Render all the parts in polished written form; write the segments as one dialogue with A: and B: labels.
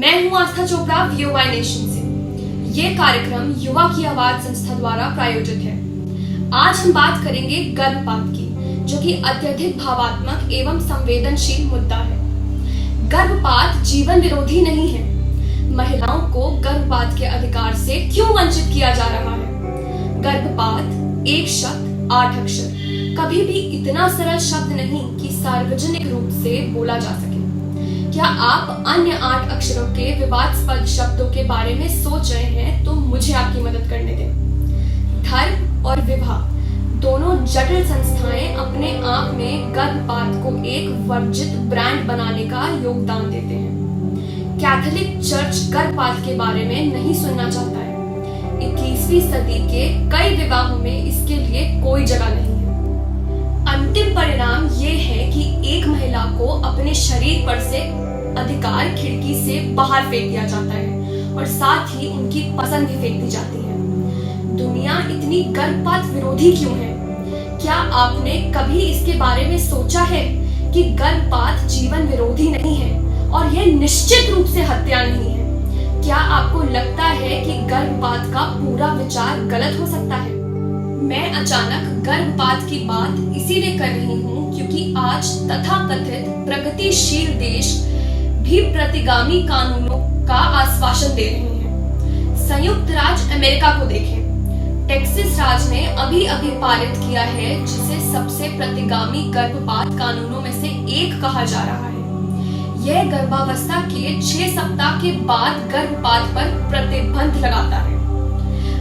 A: मैं हूं आस्था चोपड़ा वीओवाई नेशन से। ये कार्यक्रम युवा की आवाज संस्था द्वारा प्रायोजित है। आज हम बात करेंगे गर्भपात की, जो कि अत्यधिक भावात्मक एवं संवेदनशील मुद्दा है। गर्भपात जीवन विरोधी नहीं है। महिलाओं को गर्भपात के अधिकार से क्यों वंचित किया जा रहा है? गर्भपात एक शब्द 8 अक्षर, कभी भी इतना सरल शब्द नहीं कि सार्वजनिक रूप से बोला जा सके। क्या आप अन्य 8 अक्षरों के विवादास्पद शब्दों के बारे में सोच रहे हैं तो मुझे आपकी मदद करने दें। धर्म और विवाह दोनों जटिल संस्थाएं अपने आप में गर्भपात को एक वर्जित ब्रांड बनाने का योगदान देते हैं। कैथोलिक चर्च गर्भपात के बारे में नहीं सुनना चाहता है। 21वीं सदी के कई विवाहों में इसके लिए कोई जगह नहीं है। अंतिम परिणाम ये है कि एक महिला को अपने शरीर पर से अधिकार खिड़की से बाहर फेंक दिया जाता है और साथ ही उनकी पसंद भी फेंक दी जाती है। दुनिया इतनी गर्भपात विरोधी क्यों है? क्या आपने कभी इसके बारे में सोचा है कि गर्भपात जीवन विरोधी नहीं है और यह निश्चित रूप से हत्या नहीं है? क्या आपको लगता है कि गर्भपात का पूरा विचार गलत हो सकता है? मैं अचानक गर्भपात की बात इसीलिए कर रही हूँ क्योंकि आज तथाकथित प्रगतिशील देश भी प्रतिगामी कानूनों का आश्वासन दे रहे हैं। संयुक्त राज्य अमेरिका को देखें। टेक्सास राज्य ने अभी पारित किया है, जिसे सबसे प्रतिगामी गर्भपात कानूनों में से एक कहा जा रहा है। यह गर्भावस्था के 6 सप्ताह के बाद गर्भपात पर प्रतिबंध लगाता है।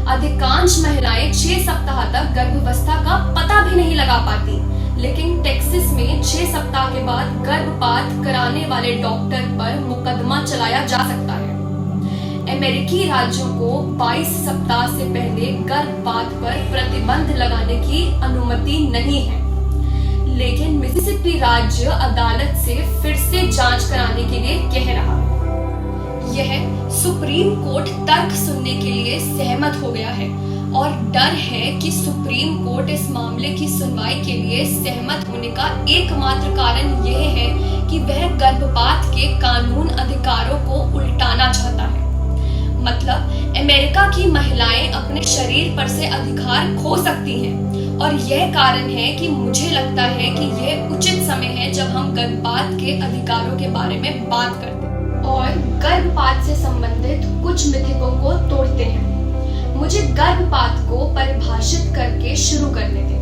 A: अधिकांश महिलाएं 6 सप्ताह तक गर्भावस्था का पता भी नहीं लगा पाती, लेकिन टेक्सास में 6 सप्ताह के बाद गर्भपात कराने वाले डॉक्टर पर मुकदमा चलाया जा सकता है। अमेरिकी राज्यों को 22 सप्ताह से पहले गर्भपात पर प्रतिबंध लगाने की अनुमति नहीं है, लेकिन मिसिसिपी राज्य अदालत से फिर से जांच कराने के लिए कह रहा है। यह सुप्रीम कोर्ट तर्क सुनने के लिए सहमत हो गया है और डर है कि सुप्रीम कोर्ट इस मामले की सुनवाई के लिए सहमत होने का एकमात्र कारण यह है कि वह गर्भपात के कानून अधिकारों को उल्टाना चाहता है। मतलब अमेरिका की महिलाएं अपने शरीर पर से अधिकार खो सकती हैं और यह कारण है कि मुझे लगता है कि यह उचित समय है जब हम गर्भपात के अधिकारों के बारे में बात करते हैं और गर्भपात से संबंधित कुछ मिथकों को तोड़ते हैं। मुझे गर्भपात को परिभाषित करके शुरू करने दें।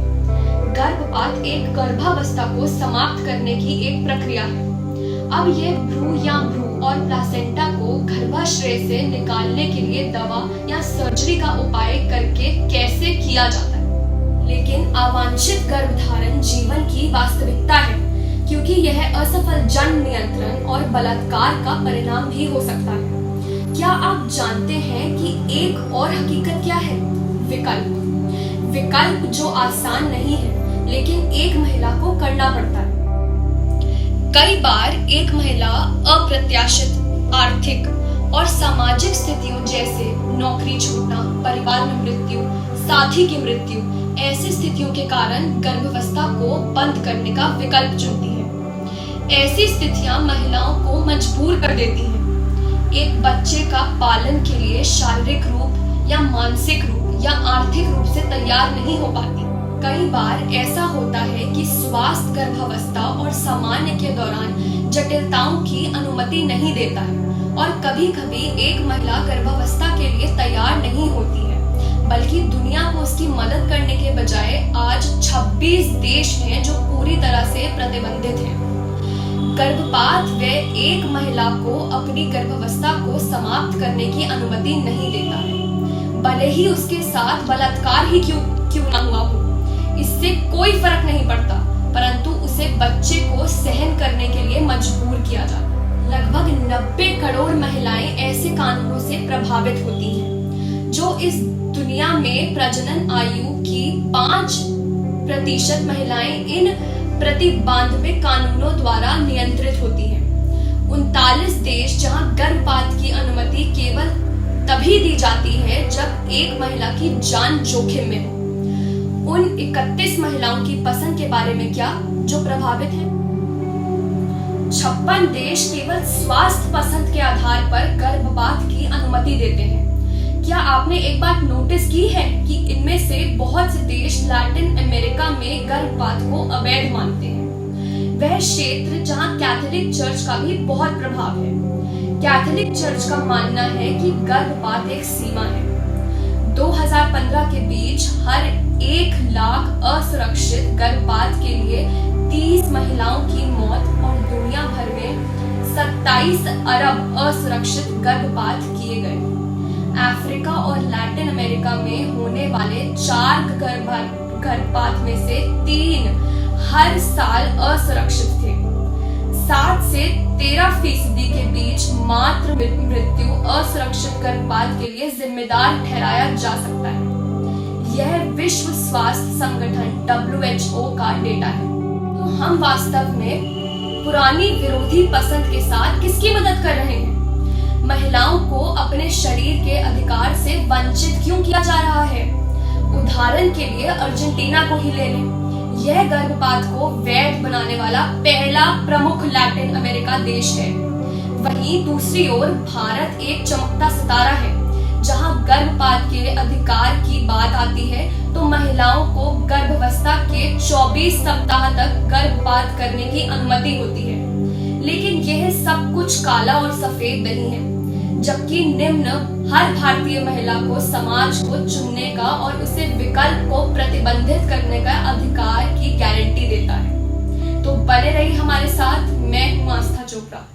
A: गर्भपात एक गर्भावस्था को समाप्त करने की एक प्रक्रिया है। अब यह भ्रूण और प्लासेंटा को गर्भाशय से निकालने के लिए दवा या सर्जरी का उपाय करके कैसे किया जाता है, लेकिन अवांछित गर्भधारण जीवन की वास्तविकता है, क्योंकि यह असफल जन्म नियंत्रण और बलात्कार का परिणाम भी हो सकता है। क्या आप जानते हैं कि एक और हकीकत क्या है? विकल्प जो आसान नहीं है, लेकिन एक महिला को करना पड़ता है। कई बार एक महिला अप्रत्याशित आर्थिक और सामाजिक स्थितियों जैसे नौकरी छूटना, परिवार में मृत्यु, साथी की मृत्यु, ऐसी स्थितियों के कारण गर्भावस्था को बंद करने का विकल्प चुनती है। ऐसी स्थितियां महिलाओं को मजबूर कर देती हैं। एक बच्चे का पालन के लिए शारीरिक रूप या मानसिक रूप या आर्थिक रूप से तैयार नहीं हो पाती। कई बार ऐसा होता है कि स्वास्थ्य गर्भावस्था और सामान्य के दौरान जटिलताओं की अनुमति नहीं देता है और कभी-कभी एक महिला गर्भावस्था के लिए तैयार नहीं होती है, बल्कि दुनिया को उसकी मदद करने के बजाय आज 26 देश हैं जो पूरी तरह से प्रतिबंधित हैं। गर्भपात वह एक महिला को अपनी गर्भावस्था को समाप्त करने की अनुमति नहीं देता है, भले ही उसके साथ बलात्कार ही क्यों ना हुआ हो। इससे कोई फर्क नहीं पड़ता, परंतु उसे बच्चे को सहन करने के लिए मजबूर किया जाता है। लगभग 90 करोड़ महिलाएं ऐसे कानूनों से प्रभावित होती हैं, जो इस दुनिया में प्रजनन आयु की 5% महिलाएं इन प्रतिबंधित कानूनों द्वारा नियंत्रित होती हैं। 39 देश जहां गर्भपात की अनुमति केवल तभी दी जाती है जब एक महिला की जान जोखिम में हो। उन 31 महिलाओं की पसंद के बारे में क्या जो प्रभावित हैं? 56 देश केवल स्वास्थ्य पसंद के आधार पर गर्भपात की अनुमति देते हैं। क्या आपने एक बात नोटिस की है कि इनमें से बहुत से देश लैटिन अमेरिका में गर्भपात को अवैध मानते हैं। वह क्षेत्र जहां कैथोलिक चर्च का भी बहुत प्रभाव है। कैथोलिक चर्च का मानना है कि गर्भपात एक सीमा है। 2015 के बीच हर 1 लाख असुरक्षित गर्भपात के लिए 30 महिलाओं की मौत और दुनिया भर में 27 अरब असुरक्षित गर्भपात किए गए। अफ्रीका और लैटिन अमेरिका में होने वाले 4 गर्भपात में से 3 हर साल असुरक्षित थे। 7 से 13% के बीच मातृ मृत्यु असुरक्षित गर्भपात के लिए जिम्मेदार ठहराया जा सकता है। यह विश्व स्वास्थ्य संगठन WHO का डेटा है। तो हम वास्तव में पुरानी विरोधी पसंद के साथ किसकी मदद कर रहे हैं? महिलाओं को अपने शरीर के अधिकार से वंचित क्यों किया जा रहा है? उदाहरण के लिए अर्जेंटीना को ही ले लें। यह गर्भपात को वैध बनाने वाला पहला प्रमुख लैटिन अमेरिका देश है। वहीं दूसरी ओर भारत एक चमकता सितारा है। जहां गर्भपात के अधिकार की बात आती है तो महिलाओं को गर्भावस्था के 24 सप्ताह तक गर्भपात करने की अनुमति होती है। लेकिन यह सब कुछ काला और सफेद नहीं है। जबकि निम्न हर भारतीय महिला को समाज को चुनने का और उसे विकल्प को प्रतिबंधित करने का अधिकार की गारंटी देता है। तो बने रहिए हमारे साथ। मैं हूं आस्था चोपड़ा।